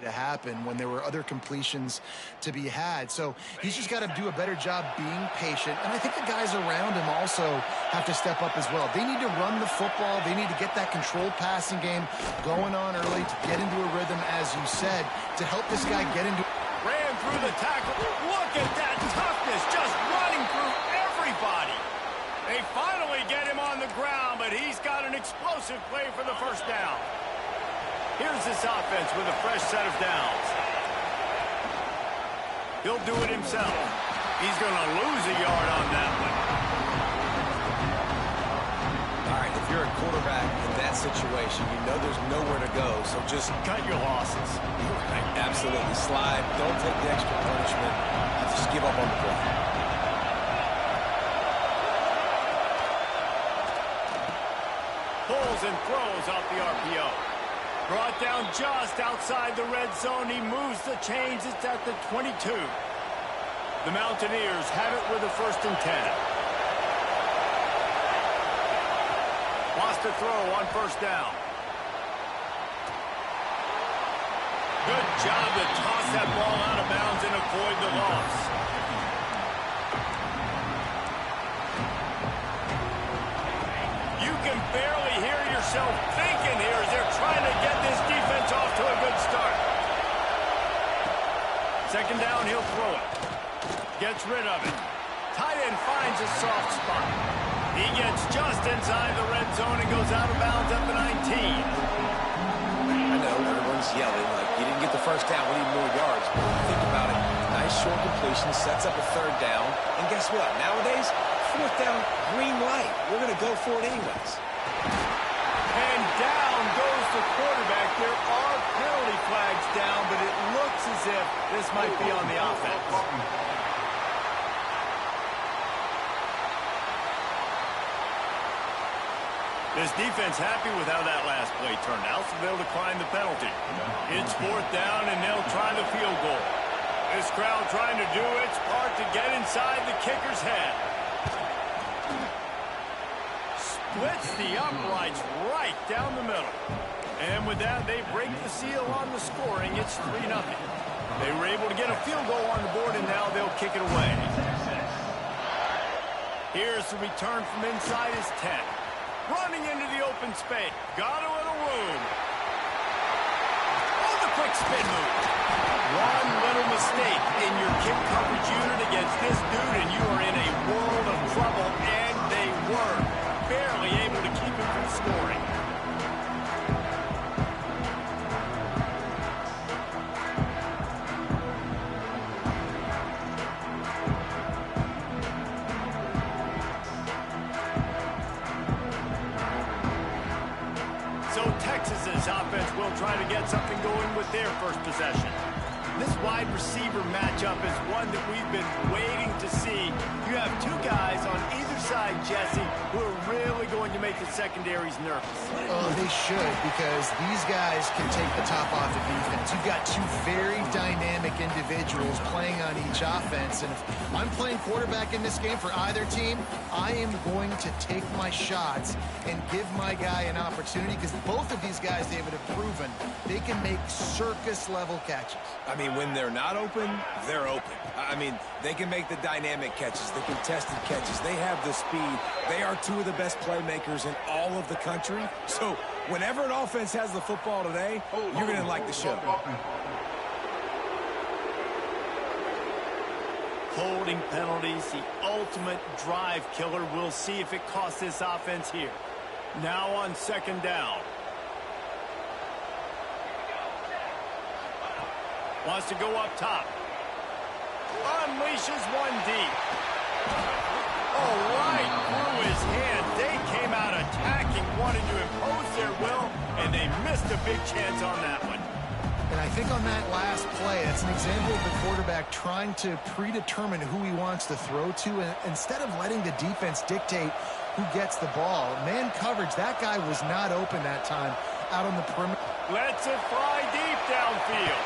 to happen when there were other completions to be had. So he's just got to do a better job being patient. And I think the guys around him also have to step up as well. They need to run the football. They need to get that controlled passing game going on early to get into a rhythm, as you said, to help this guy get into. Ran through the tackle. Look at that toughness, just running through everybody. They finally get him on the ground, but he's got an explosive play for the first down. Here's this offense with a fresh set of downs. He'll do it himself. He's going to lose a yard on that one. All right, if you're a quarterback in that situation, you know there's nowhere to go, so just cut your losses. Right, absolutely. Slide. Don't take the extra punishment. Just give up on the play. Pulls and throws off the RPO. Brought down just outside the red zone. He moves the chains. It's at the 22. The Mountaineers have it with a 1st and 10. Wants to throw on 1st down. Good job to toss that ball out of bounds and avoid the loss. You can barely hear yourself thinking here as they're trying to get this defense off to a good start. 2nd down, he'll throw it. Gets rid of it. Tight end finds a soft spot. He gets just inside the red zone and goes out of bounds at the 19. I know everyone's yelling like you didn't get the 1st down, we need more yards. But think about it. Nice short completion, sets up a 3rd down. And guess what? Nowadays, 4th down, green light. We're going to go for it anyways. And down goes the quarterback. There are penalty flags down, but it looks as if this might be on the offense. This defense happy with how that last play turned out, so they'll decline the penalty. It's 4th down, and they'll try the field goal. This crowd trying to do its part to get inside the kicker's head. Splits the uprights right down the middle. And with that, they break the seal on the scoring. It's 3-0. They were able to get a field goal on the board, and now they'll kick it away. Here's the return from inside his 10. Running into the open space. Got him in a room. Oh, the quick spin move. One little mistake in your kick coverage unit against this dude, and you are in a world of trouble, and they were barely able to keep him from scoring. Texas's offense will try to get something going with their first possession. This wide receiver matchup is one that we've been waiting to see. You have 2 guys on either side, Jesse, who are really going to make the secondaries nervous. Oh, they should, because these guys can take the top off the defense. You've got 2 very dynamic individuals playing on each offense, and if I'm playing quarterback in this game for either team, I am going to take my shots and give my guy an opportunity, because both of these guys, David, have proven they can make circus-level catches. I mean, when they're not open, they're open. I mean, they can make the dynamic catches, the contested catches. They have the speed. They are 2 of the best playmakers in all of the country. So whenever an offense has the football today, you're going to like the show. Holding penalties, the ultimate drive killer. We'll see if it costs this offense here. Now on 2nd down. Wants to go up top. Unleashes one deep. Oh, right through his hand. They came out attacking, wanting to impose their will, and they missed a big chance on that one. And I think on that last play, that's an example of the quarterback trying to predetermine who he wants to throw to, and instead of letting the defense dictate who gets the ball. Man coverage, that guy was not open that time out on the perimeter. Lets it fly deep downfield.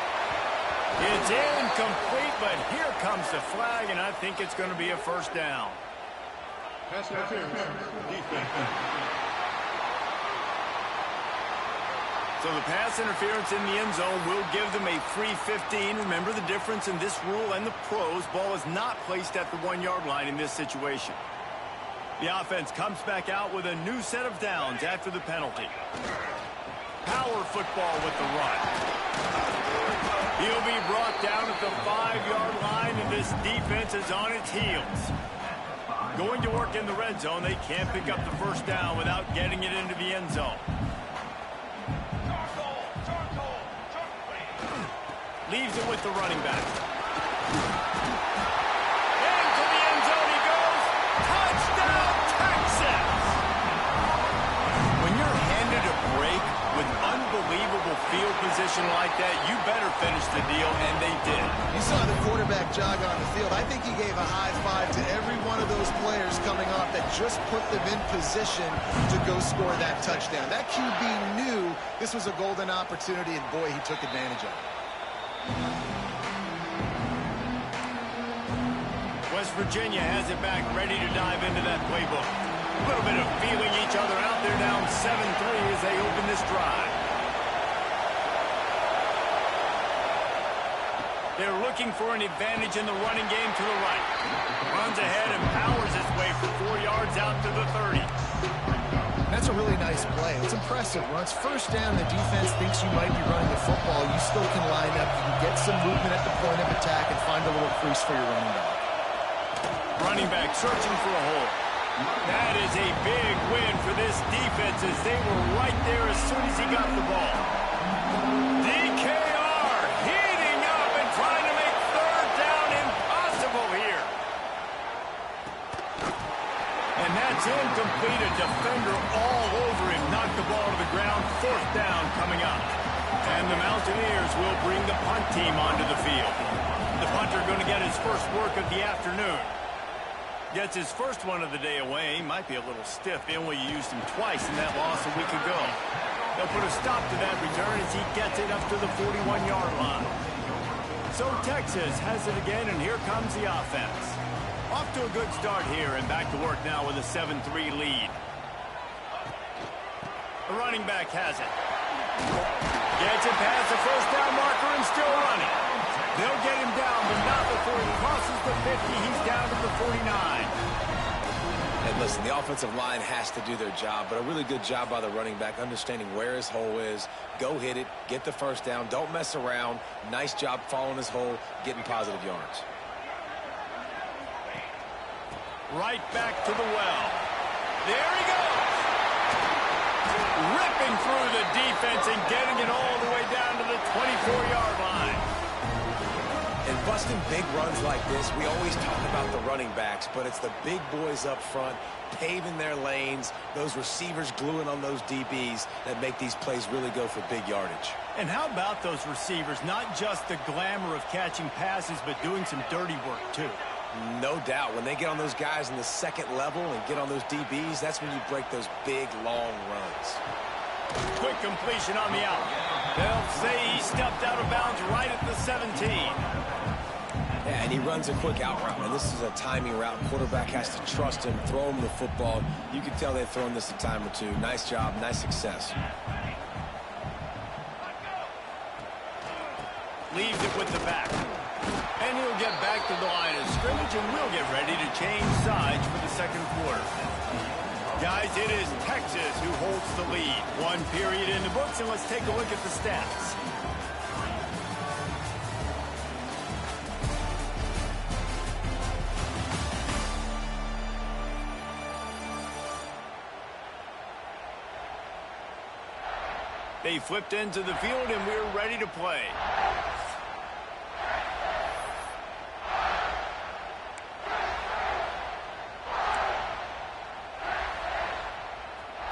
It's incomplete, but here comes the flag, and I think it's going to be a 1st down. Pass interference, defense. So the pass interference in the end zone will give them a free 15. Remember the difference in this rule and the pros. Ball is not placed at the 1-yard line in this situation. The offense comes back out with a new set of downs after the penalty. Power football with the run. He'll be brought down at the 5-yard line, and this defense is on its heels. Going to work in the red zone, they can't pick up the first down without getting it into the end zone. Leaves it with the running back. Into the end zone he goes. Touchdown, Texas! When you're handed a break with unbelievable field position like that, you better finish the deal, and they did. You saw the quarterback jog on the field. I think he gave a high five to every one of those players coming off that just put them in position to go score that touchdown. That QB knew this was a golden opportunity, and boy, he took advantage of it. West Virginia has it back, ready to dive into that playbook. A little bit of feeling each other out. They're down 7-3 as they open this drive. They're looking for an advantage in the running game to the right. Runs ahead and powers his way for 4 yards out to the 30. That's a really nice play. It's impressive. Once first down, the defense thinks you might be running the football. You still can line up. You can get some movement at the point of attack and find a little crease for your running back. Running back searching for a hole. That is a big win for this defense as they were right there as soon as he got the ball. DKR heating up and trying to make third down impossible here. And that's incomplete. A defender all over him. Knocked the ball to the ground. Fourth down coming up. And the Mountaineers will bring the punt team onto the field. The punter going to get his first work of the afternoon. Gets his first one of the day away. Might be a little stiff. They only used him twice in that loss a week ago. They'll put a stop to that return as he gets it up to the 41-yard line. So Texas has it again, and here comes the offense. Off to a good start here, and back to work now with a 7-3 lead. The running back has it. Gets it past the first down marker and still running. They'll get him down, but not before he crosses the 50. He's down to the 49. And listen, the offensive line has to do their job, but a really good job by the running back, understanding where his hole is. Go hit it, get the first down, don't mess around. Nice job following his hole, getting positive yards. Right back to the well. There he goes. Ripping through the defense and getting it all the way down to the 24-yard line. And busting big runs like this, we always talk about the running backs, but it's the big boys up front, paving their lanes, those receivers gluing on those DBs that make these plays really go for big yardage. And how about those receivers? Not just the glamour of catching passes, but doing some dirty work, too. No doubt. When they get on those guys in the second level and get on those DBs, that's when you break those big, long runs. Quick completion on the out. They'll say he stepped out of bounds right at the 17. Yeah, and he runs a quick out route, and this is a timing route. Quarterback has to trust him, throw him the football. You can tell they've thrown this a time or two. Nice job, nice success. Leaves it with the back. And he'll get back to the line of scrimmage, and we'll get ready to change sides for the second quarter. Guys, it is Texas who holds the lead. 1 period in the books, and let's take a look at the stats. They flipped into the field, and we're ready to play.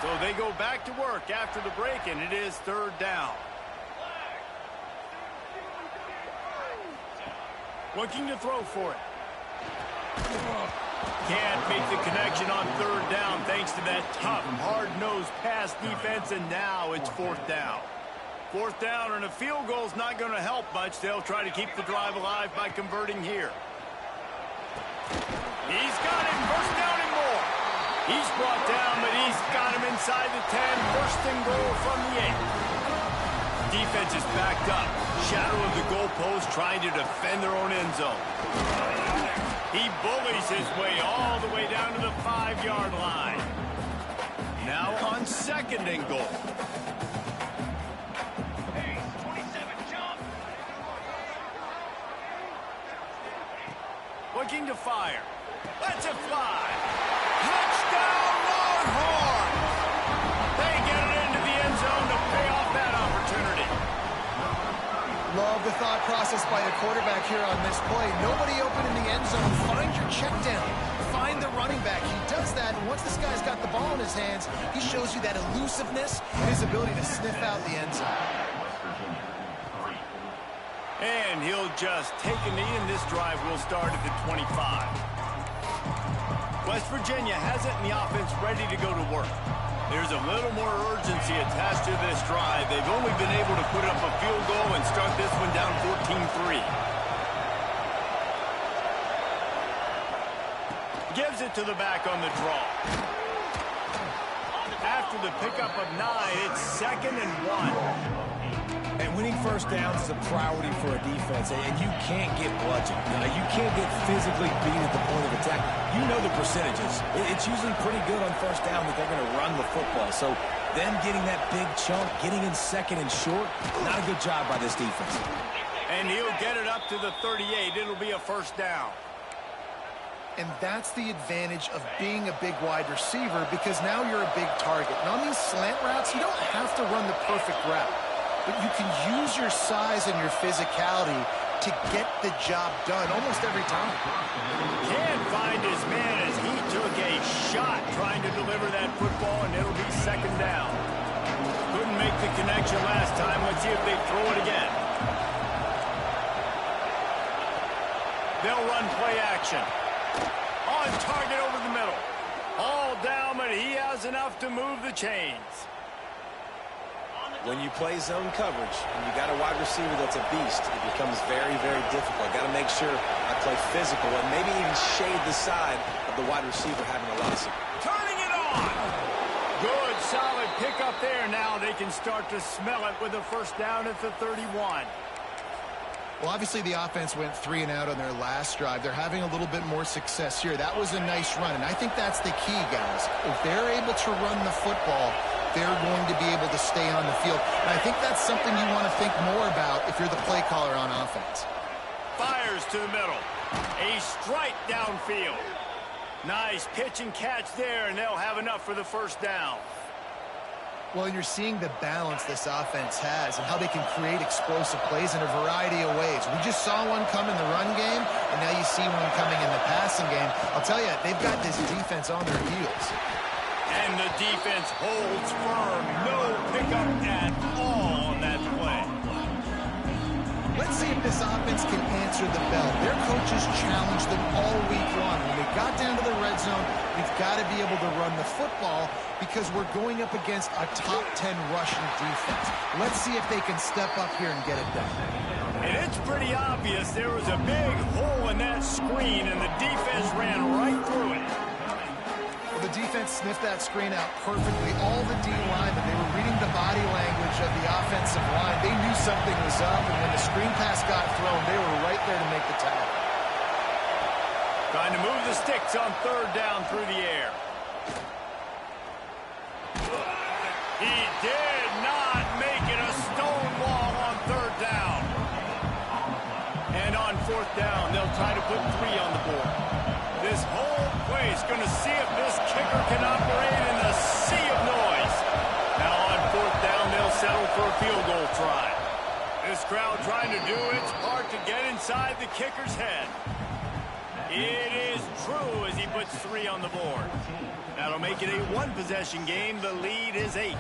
So they go back to work after the break, and it is third down. Looking to throw for it. Can't make the connection on third down thanks to that tough, hard-nosed pass defense, and now it's fourth down. Fourth down, and a field goal is not going to help much. They'll try to keep the drive alive by converting here. He's got him. First down and more. He's brought down, but he's got him inside the 10. First and goal from the 8. defense is backed up. Shadow of the goalpost, trying to defend their own end zone. He bullies his way all the way down to the 5-yard line. Now on 2nd and goal. Looking to fire. Lets it fly. Touchdown, Longhorns! They get it into the end zone to pay off that opportunity. Love the thought process by the quarterback here on this play. Nobody open in the end zone. Find your check down. Find the running back. He does that, and once this guy's got the ball in his hands, he shows you that elusiveness, his ability to sniff out the end zone. And he'll just take a knee, and this drive will start at the 25. West Virginia has it, and the offense ready to go to work. There's a little more urgency attached to this drive. They've only been able to put up a field goal and start this one down 14-3. Gives it to the back on the draw. After the pickup of 9, it's 2nd and 1. And winning first downs is a priority for a defense, and you can't get bludgeoned. You can't get physically beat at the point of attack. You know the percentages. It's usually pretty good on first down that they're going to run the football. So them getting that big chunk, getting in 2nd and short, not a good job by this defense. And he'll get it up to the 38. It'll be a first down. And that's the advantage of being a big wide receiver, because now you're a big target. And on these slant routes, you don't have to run the perfect route, but you can use your size and your physicality to get the job done almost every time. Can't find his man as he took a shot trying to deliver that football, and it'll be 2nd down. Couldn't make the connection last time. Let's see if they throw it again. They'll run play action. On target over the middle. All down, but he has enough to move the chains. When you play zone coverage and you got a wide receiver that's a beast, it becomes very, very difficult. Got to make sure I play physical and maybe even shade the side of the wide receiver having a lot of support. Turning it on! Good, solid pickup there. Now they can start to smell it with a first down at the 31. Well, obviously the offense went 3 and out on their last drive. They're having a little bit more success here. That was a nice run, and I think that's the key, guys. If they're able to run the football, they're going to be able to stay on the field. And I think that's something you want to think more about if you're the play caller on offense. Fires to the middle. A strike downfield. Nice pitch and catch there, and they'll have enough for the first down. Well, you're seeing the balance this offense has and how they can create explosive plays in a variety of ways. We just saw one come in the run game, and now you see one coming in the passing game. I'll tell you, they've got this defense on their heels. And the defense holds firm. No pickup at all on that play. Let's see if this offense can answer the bell. Their coaches challenged them all week long. When they got down to the red zone, we've got to be able to run the football because we're going up against a top 10 rushing defense. Let's see if they can step up here and get it done. And it's pretty obvious there was a big hole in that screen, and the defense ran right through it. Well, the defense sniffed that screen out perfectly. All the D linemen, they were reading the body language of the offensive line. They knew something was up, and when the screen pass got thrown, they were right there to make the tackle. Trying to move the sticks on 3rd down through the air. He did not make it a stone wall on 3rd down. And on 4th down, they'll try to put 3 on the board. This whole place going to see if this kicker can operate in the sea of noise. Now on 4th down, they'll settle for a field goal try. This crowd trying to do its part to get inside the kicker's head. It is true as he puts 3 on the board. That'll make it a 1-possession game. The lead is 8.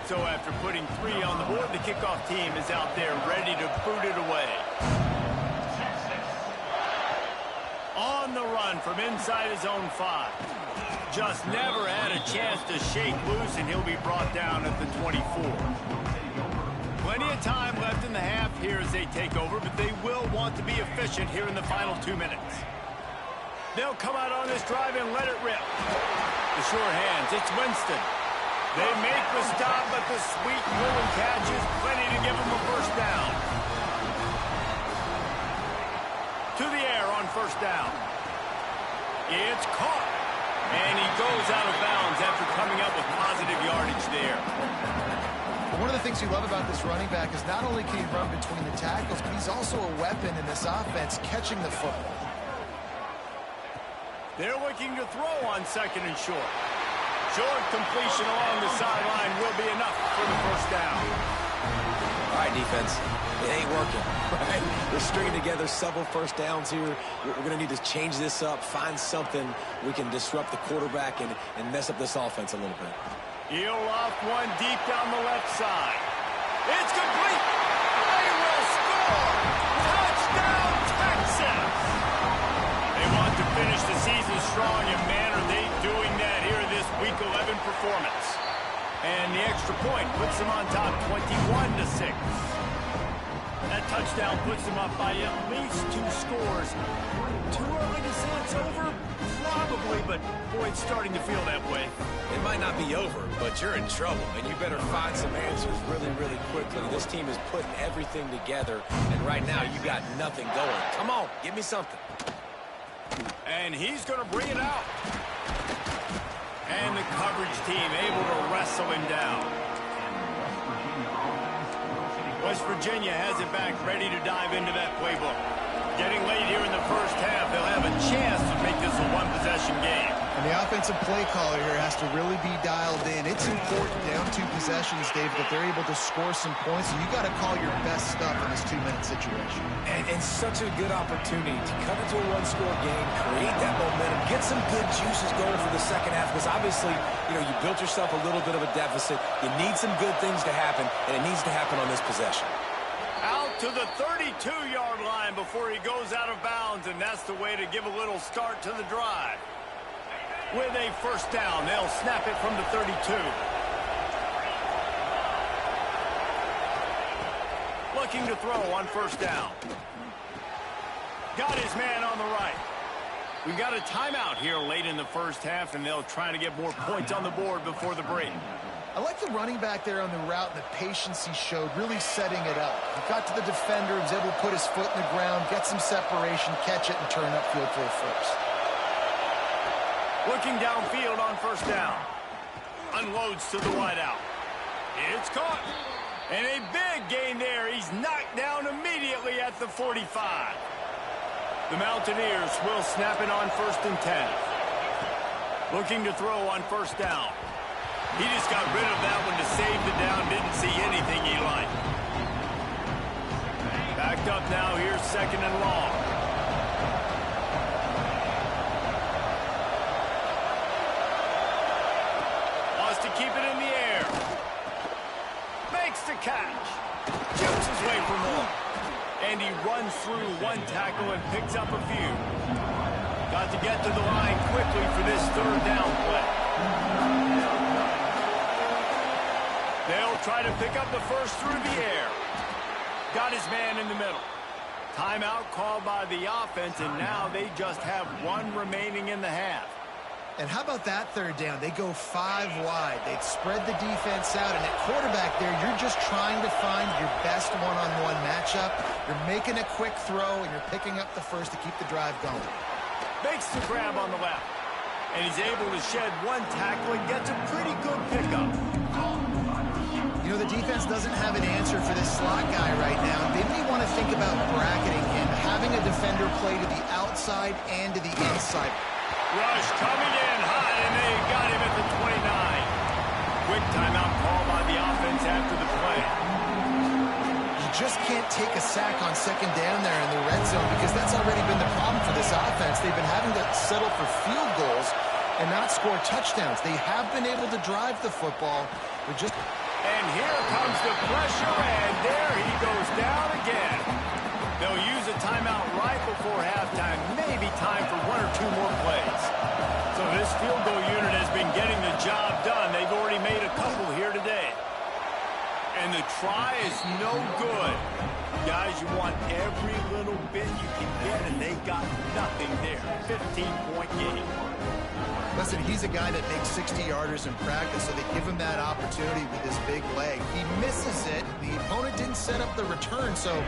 So after putting 3 on the board, the kickoff team is out there ready to boot it away. On the run from inside his own 5. Just never had a chance to shake loose, and he'll be brought down at the 24. Plenty of time left in the half here as they take over, but they will want to be efficient here in the final 2 minutes. They'll come out on this drive and let it rip. The sure hands. It's Winston. They make the stop, but the sweet rolling catch is plenty to give them a first down. To the air on first down. It's caught. And he goes out of bounds after coming up with positive yardage there. One of the things you love about this running back is not only can he run between the tackles, but he's also a weapon in this offense catching the football. They're looking to throw on second and short. Short completion along the sideline will be enough for the first down. All right, defense. It ain't working, right? We're stringing together several first downs here. We're going to need to change this up, find something we can disrupt the quarterback and mess up this offense a little bit. He'll loft one deep down the left side. It's complete. They will score. Touchdown, Texas. They want to finish the season strong, and man, are they doing that here in this Week 11 performance. And the extra point puts them on top 21-6. That touchdown puts them up by at least 2 scores. Too early to say it's over? Probably, but boy, it's starting to feel that way. It might not be over, but you're in trouble, and you better find some answers really, really quickly. This team is putting everything together, and right now you got nothing going. Come on, give me something. And he's going to bring it out. And the coverage team able to wrestle him down. West Virginia has it back, ready to dive into that playbook. Getting late here in the first half, they'll have a chance to make this a one-possession game. And the offensive play caller here has to really be dialed in. It's important down 2 possessions, Dave, that they're able to score some points, and you got to call your best stuff in this 2-minute situation. And such a good opportunity to cut into a 1-score game, create that momentum, get some good juices going for the second half, because obviously, you built yourself a little bit of a deficit. You need some good things to happen, and it needs to happen on this possession. Out to the 32-yard line before he goes out of bounds, and that's the way to give a little start to the drive. With a first down, they'll snap it from the 32. Looking to throw on first down. Got his man on the right. We've got a timeout here late in the first half, and they'll try to get more points on the board before the break. I like the running back there on the route and the patience he showed, really setting it up. He got to the defender, was able to put his foot in the ground, get some separation, catch it, and turn upfield for a first. Looking downfield on first down. Unloads to the wideout. It's caught. And a big gain there. He's knocked down immediately at the 45. The Mountaineers will snap it on 1st and 10. Looking to throw on first down. He just got rid of that one to save the down. Didn't see anything he liked. Backed up now. Here's 2nd and long. Wants to keep it in the air. Makes the catch. Jumps his way for more. And he runs through 1 tackle and picks up a few. Got to get to the line quickly for this 3rd down play. They'll try to pick up the first through the air. Got his man in the middle. Timeout called by the offense, and now they just have 1 remaining in the half. And how about that 3rd down? They go 5 wide. They'd spread the defense out, and at quarterback there, you're just trying to find your best one-on-one matchup. You're making a quick throw, and you're picking up the first to keep the drive going. Makes the grab on the left. And he's able to shed 1 tackle and gets a pretty good pickup. The defense doesn't have an answer for this slot guy right now. They may want to think about bracketing him, having a defender play to the outside and to the inside. Rush coming in hot, and they got him at the 29. Quick timeout call by the offense after the play. You just can't take a sack on 2nd down there in the red zone because that's already been the problem for this offense. They've been having to settle for field goals and not score touchdowns. They have been able to drive the football. They're just... And here comes the pressure, and there he goes down again. They'll use a timeout right before halftime. Maybe time for 1 or 2 more plays. So this field goal unit has been getting the job done. They've already made a couple here today. And the try is no good. Guys, you want every little bit you can get, and they got nothing there. 15-point game. Listen, he's a guy that makes 60-yarders in practice, so they give him that opportunity with his big leg. He misses it. The opponent didn't set up the return, so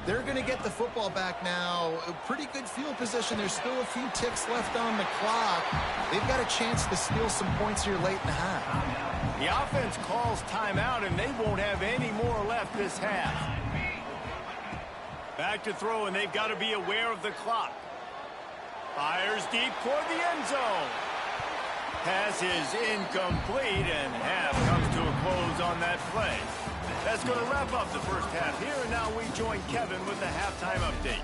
they're going to get the football back now. A pretty good field position. There's still a few ticks left on the clock. They've got a chance to steal some points here late in the half. The offense calls timeout, and they won't have any more left this half. Back to throw, and they've got to be aware of the clock. Fires deep toward the end zone. Pass is incomplete, and half comes to a close on that play. That's going to wrap up the first half here, and now we join Kevin with the halftime update.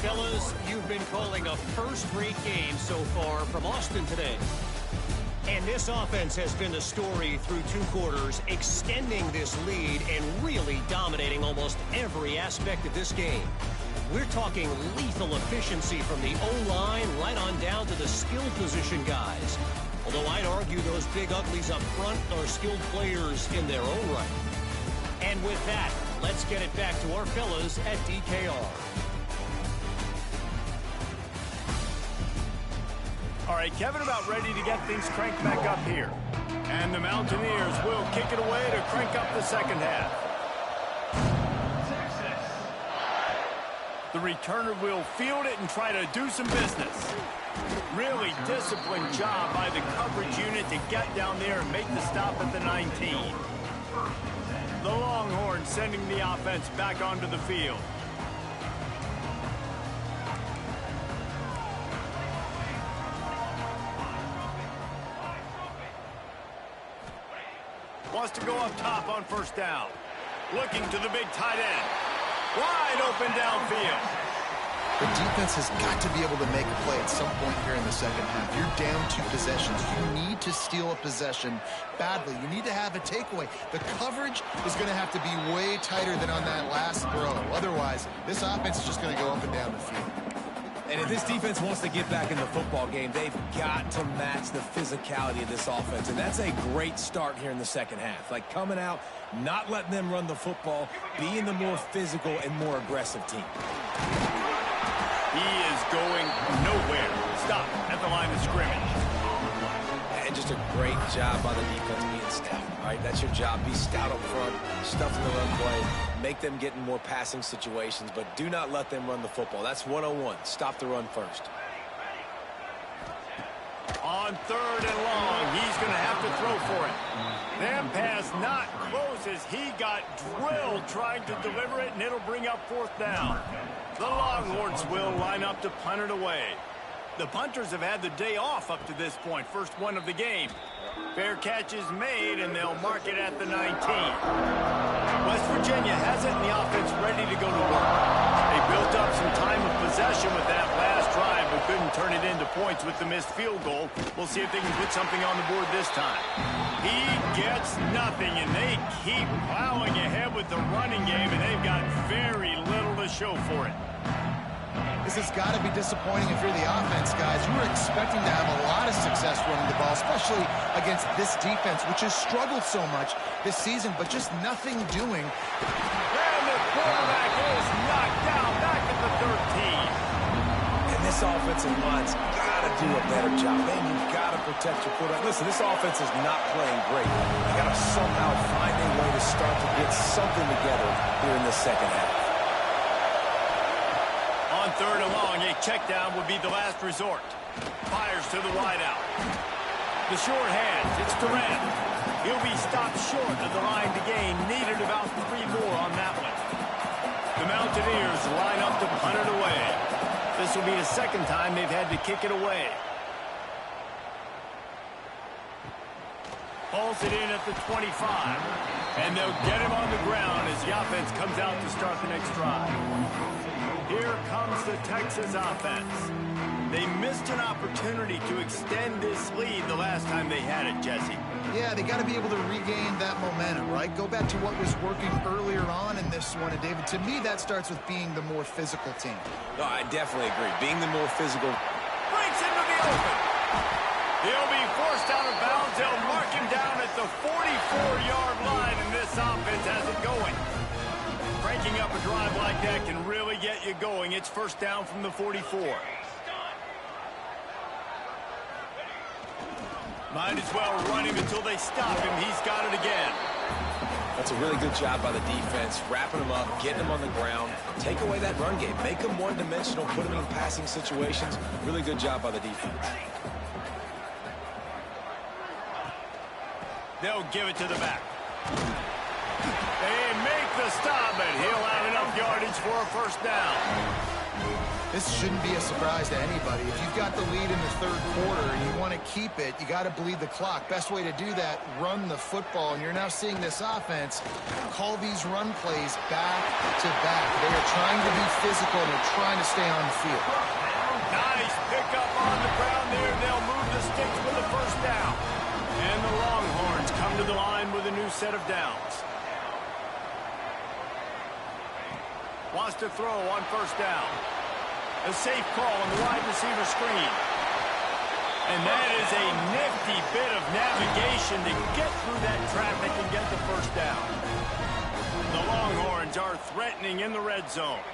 Fellas, you've been calling a first-rate game so far from Austin today. And this offense has been the story through 2 quarters, extending this lead and really dominating almost every aspect of this game. We're talking lethal efficiency from the O-line right on down to the skill position guys. Although I'd argue those big uglies up front are skilled players in their own right. And with that, let's get it back to our fellas at DKR. All right, Kevin about ready to get things cranked back up here. And the Mountaineers will kick it away to crank up the second half. The returner will field it and try to do some business. Really disciplined job by the coverage unit to get down there and make the stop at the 19. The Longhorns sending the offense back onto the field. Wants to go up top on first down. Looking to the big tight end. Wide open downfield. The defense has got to be able to make a play at some point here in the second half. You're down 2 possessions. You need to steal a possession badly. You need to have a takeaway. The coverage is going to have to be way tighter than on that last throw. Otherwise, this offense is just going to go up and down the field. And if this defense wants to get back in the football game, they've got to match the physicality of this offense. And that's a great start here in the second half. Like coming out, not letting them run the football, being the more physical and more aggressive team. He is going nowhere. Stop at the line of scrimmage. And just a great job by the defense being stout. All right, that's your job. Be stout up front, stuff in the run play, make them get in more passing situations, but do not let them run the football. That's 101. Stop the run first. On third and long, he's going to have to throw for it. That pass not close as he got drilled trying to deliver it, and it'll bring up fourth down. The Longhorns will line up to punt it away. The punters have had the day off up to this point. First one of the game. Fair catch is made, and they'll mark it at the 19. West Virginia has it, and the offense ready to go to work. They built up some time of possession with that last drive, but couldn't turn it into points with the missed field goal. We'll see if they can put something on the board this time. He gets nothing, and they keep plowing ahead with the running game, and they've got very little to show for it. This has got to be disappointing if you're the offense, guys. You were expecting to have a lot of success running the ball, especially against this defense, which has struggled so much this season, but just nothing doing. And the quarterback is knocked down back at the 13. And this offensive line's got to do a better job. Man, you've got to protect your quarterback. Listen, this offense is not playing great. They got to somehow find a way to start to get something together here in the second half. On third and long, a check down would be the last resort. Fires to the wideout. The short hands, it's Durant. He'll be stopped short of the line to gain. Needed about 3 more on that one. The Mountaineers line up to punt it away. This will be the second time they've had to kick it away. Pulls it in at the 25. And they'll get him on the ground as the offense comes out to start the next drive. Here comes the Texas offense. They missed an opportunity to extend this lead the last time they had it, Jesse. Yeah, they got to be able to regain that momentum, right? Go back to what was working earlier on in this one. And, David, to me, that starts with being the more physical team. No, I definitely agree. Being the more physical. Breaks into the open. He'll be forced out of bounds. They'll mark him down at the 44-yard line, and this offense has it going. Cranking up a drive like that can really get you going. It's first down from the 44. Might as well run him until they stop him. He's got it again. That's a really good job by the defense, wrapping them up, getting them on the ground. Take away that run game. Make them one-dimensional, put them in passing situations. Really good job by the defense. They'll give it to the back. They make the stop, but he'll have enough yardage for a first down. This shouldn't be a surprise to anybody. If you've got the lead in the third quarter and you want to keep it, you got to bleed the clock. Best way to do that, run the football. And you're now seeing this offense call these run plays back to back. They are trying to be physical and they're trying to stay on the field. Nice pickup on the ground there. They'll move the sticks for the first down. And the Longhorns come to the line with a new set of downs. Wants to throw on first down. A safe call on the wide receiver screen. And that is a nifty bit of navigation to get through that traffic and get the first down. The Longhorns are threatening in the red zone.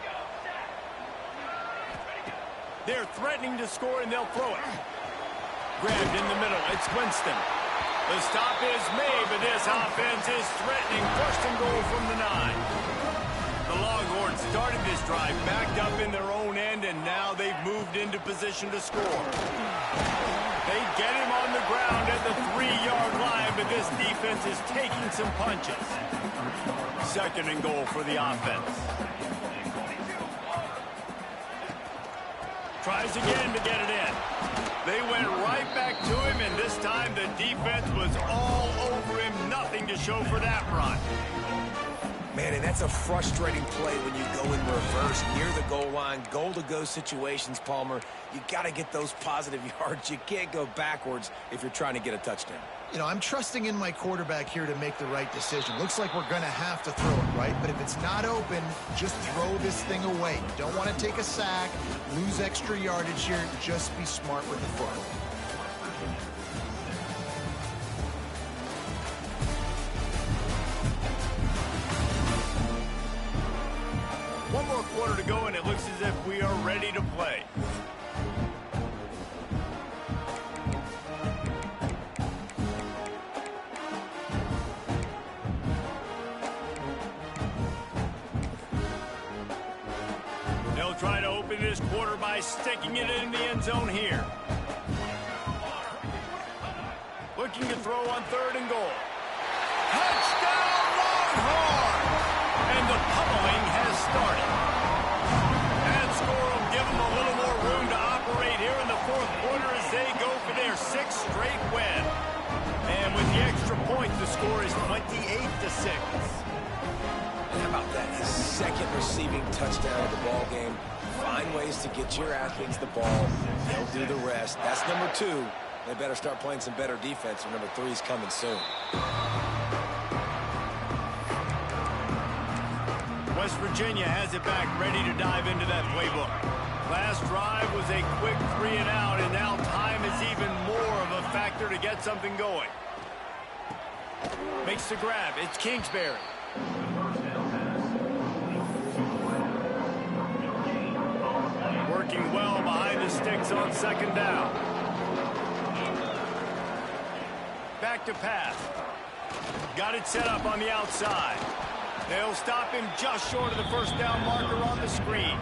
They're threatening to score, and they'll throw it. Grabbed in the middle. It's Winston. The stop is made, but this offense is threatening. First and goal from the 9. The Longhorns started this drive backed up in their own end, and now they've moved into position to score. They get him on the ground at the 3-yard line, but this defense is taking some punches. Second and goal for the offense. Tries again to get it in. They went right back to him, and this time the defense was all over him. Nothing to show for that run. Man, and that's a frustrating play when you go in reverse near the goal line, goal-to-go situations, Palmer. You got to get those positive yards. You can't go backwards if you're trying to get a touchdown. You know, I'm trusting in my quarterback here to make the right decision. Looks like we're going to have to throw it, right? But if it's not open, just throw this thing away. You don't want to take a sack, lose extra yardage here. Just be smart with the football. One more quarter to go, and it looks as if we are ready to play. They'll try to open this quarter by sticking it in the end zone here. Looking to throw on third and goal. Touchdown, Longhorns! And the pummeling has started. That score will give them a little more room to operate here in the fourth quarter as they go for their 6th straight win. And with the extra point, the score is 28-6. How about that? His second receiving touchdown of the ball game. Find ways to get your athletes the ball. They'll do the rest. That's number 2. They better start playing some better defense, or number 3 is coming soon. West Virginia has it back, ready to dive into that playbook. Last drive was a quick 3 and out, and now time is even more of a factor to get something going. Makes the grab. It's Kingsbury. Working well behind the sticks on second down. Back to pass. Got it set up on the outside. They'll stop him just short of the first down marker on the screen.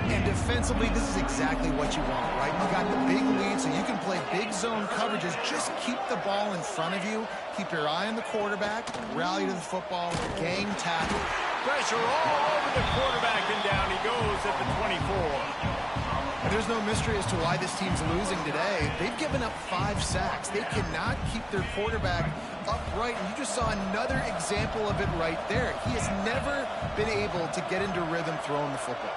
And defensively, this is exactly what you want, right? You got the big lead, so you can play big zone coverages. Just keep the ball in front of you. Keep your eye on the quarterback. Rally to the football. Gang tackle. Pressure all over the quarterback, and down he goes at the 24. And there's no mystery as to why this team's losing today. They've given up 5 sacks. They cannot keep their quarterback upright, and you just saw another example of it right there. He has never been able to get into rhythm throwing the football.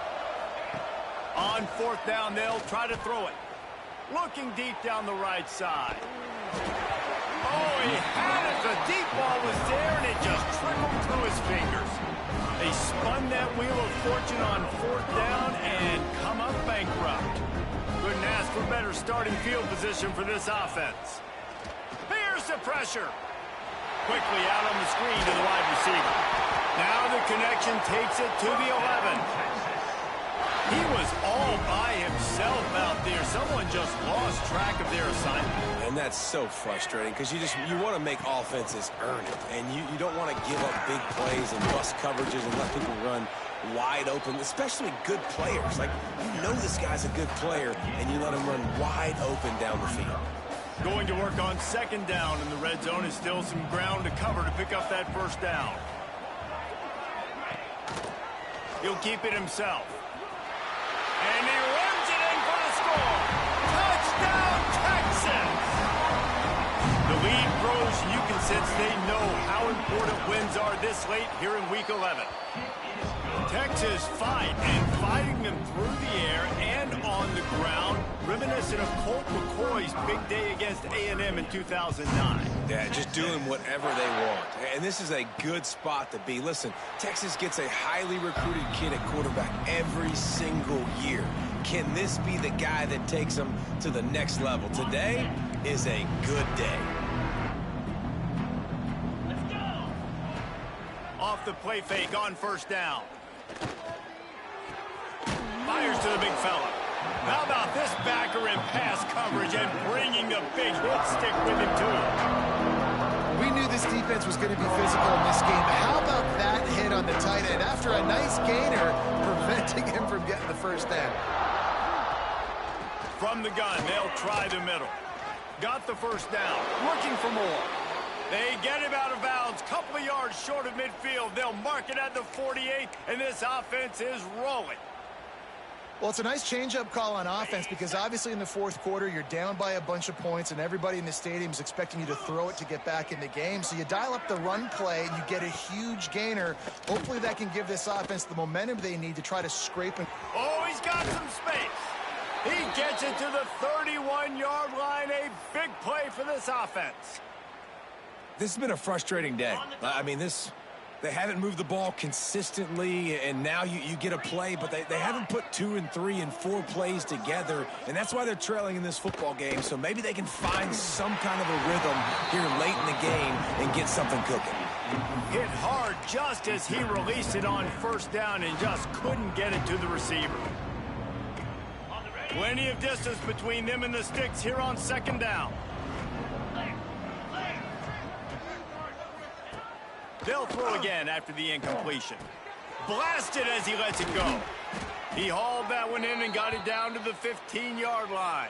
On fourth down, they'll try to throw it. Looking deep down the right side. Oh, he had it. The deep ball was there, and it just trickled through his fingers. They spun that wheel of fortune on fourth down and come up bankrupt. Couldn't ask for better starting field position for this offense. Here's the pressure. Quickly out on the screen to the wide receiver. Now the connection takes it to the 11. He was all by himself out there. Someone just lost track of their assignment. And that's so frustrating because you want to make offenses earn it. And you don't want to give up big plays and bust coverages and let people run wide open, especially good players. Like, you know this guy's a good player, and you let him run wide open down the field. Going to work on second down, and the red zone is still some ground to cover to pick up that first down. He'll keep it himself. And he runs it in for the score. Touchdown, Texans! The lead grows, and you can sense they know how important wins are this late here in Week 11. Texas fighting them through the air and on the ground, reminiscent of Colt McCoy's big day against A&M in 2009. Yeah, just doing whatever they want. And this is a good spot to be. Listen, Texas gets a highly recruited kid at quarterback every single year. Can this be the guy that takes them to the next level? Today is a good day. Let's go. Off the play fake on first down. Fires to the big fella. How about this backer in pass coverage and bringing the big hit stick with him, too? We knew this defense was going to be physical in this game. How about that hit on the tight end after a nice gainer preventing him from getting the first down? From the gun, they'll try the middle. Got the first down. Looking for more. They get him out of bounds. Couple of yards short of midfield. They'll mark it at the 48, and this offense is rolling. Well, it's a nice change-up call on offense because obviously in the fourth quarter, you're down by a bunch of points and everybody in the stadium is expecting you to throw it to get back in the game. So you dial up the run play and you get a huge gainer. Hopefully that can give this offense the momentum they need to try to scrape and... Oh, he's got some space. He gets it to the 31-yard line. A big play for this offense. This has been a frustrating day. I mean, they haven't moved the ball consistently, and now you get a play, but they haven't put 2 and 3 and 4 plays together, and that's why they're trailing in this football game. So maybe they can find some kind of a rhythm here late in the game and get something cooking. Hit hard just as he released it on first down and just couldn't get it to the receiver. Plenty of distance between them and the sticks here on second down. They'll throw again after the incompletion. Blasted as he lets it go. He hauled that one in and got it down to the 15-yard line.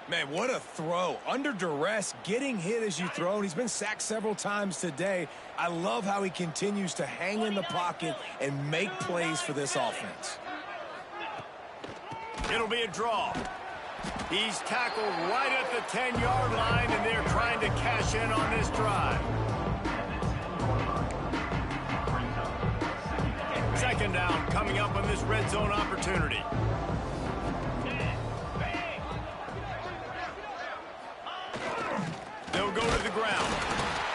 Man, what a throw. Under duress, getting hit as you throw. And he's been sacked several times today. I love how he continues to hang in the pocket and make plays for this offense. It'll be a draw. He's tackled right at the 10-yard line, and they're trying to cash in on this drive. Second down coming up on this red zone opportunity. They'll go to the ground.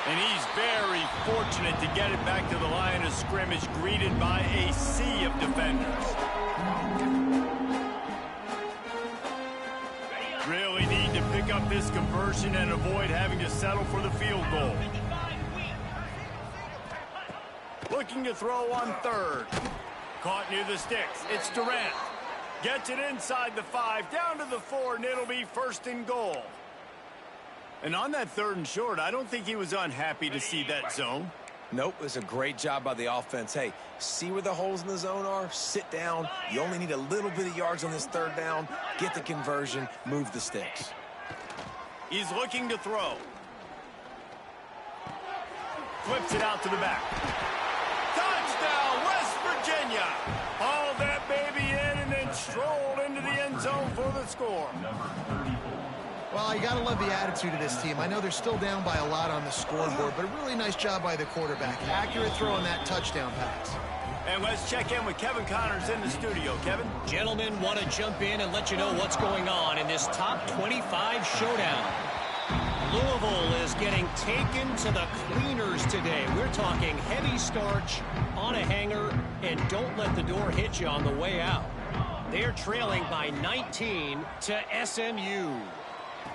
And he's very fortunate to get it back to the line of scrimmage, greeted by a sea of defenders. Really need to pick up this conversion and avoid having to settle for the field goal. Looking to throw on third. Caught near the sticks. It's Durant. Gets it inside the 5, down to the 4, and it'll be first and goal. And on that third and short, I don't think he was unhappy to see that zone. Nope, it's a great job by the offense. Hey, see where the holes in the zone are? Sit down. You only need a little bit of yards on this third down. Get the conversion. Move the sticks. He's looking to throw. Flips it out to the back. Touchdown, West Virginia. Hauled that baby in and then strolled into the end zone for the score. Well, you got to love the attitude of this team. I know they're still down by a lot on the scoreboard, but a really nice job by the quarterback. Accurate throw on that touchdown pass. And let's check in with Kevin Connors in the studio. Kevin? Gentlemen, want to jump in and let you know what's going on in this top 25 showdown. Louisville is getting taken to the cleaners today. We're talking heavy starch on a hanger, and don't let the door hit you on the way out. They're trailing by 19 to SMU.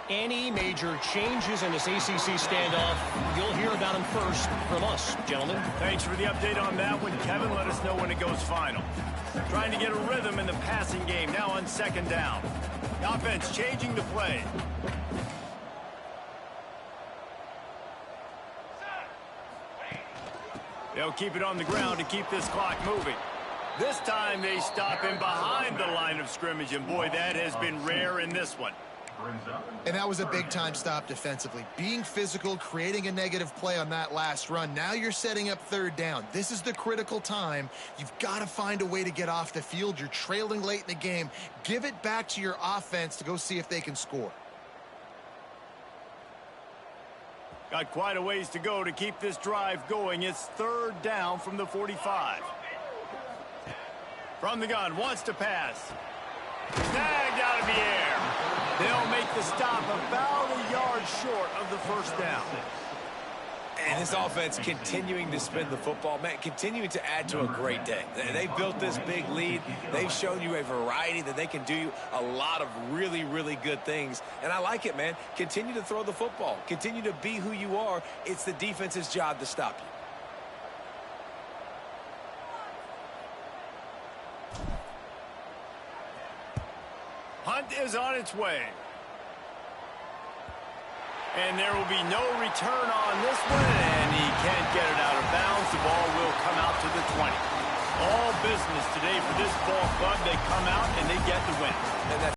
Any major changes in this ACC standoff, you'll hear about them first from us, gentlemen. Thanks for the update on that one, Kevin. Let us know when it goes final. Trying to get a rhythm in the passing game now on second down. The offense changing the play. They'll keep it on the ground to keep this clock moving. This time they stop him behind the line of scrimmage, and boy, that has been rare in this one. And that was a big-time stop defensively. Being physical, creating a negative play on that last run. Now you're setting up third down. This is the critical time. You've got to find a way to get off the field. You're trailing late in the game. Give it back to your offense to go see if they can score. Got quite a ways to go to keep this drive going. It's third down from the 45. From the gun, wants to pass. Snagged out of the air. They'll make the stop about a yard short of the first down. And this offense continuing to spin the football, man, continuing to add to a great day. They built this big lead. They've shown you a variety that they can do a lot of really, really good things. And I like it, man. Continue to throw the football. Continue to be who you are. It's the defense's job to stop you. Hunt is on its way. And there will be no return on this one, and he can't get it out of bounds. The ball will come out to the 20. All business today for this ball club. They come out and they get the win. And that's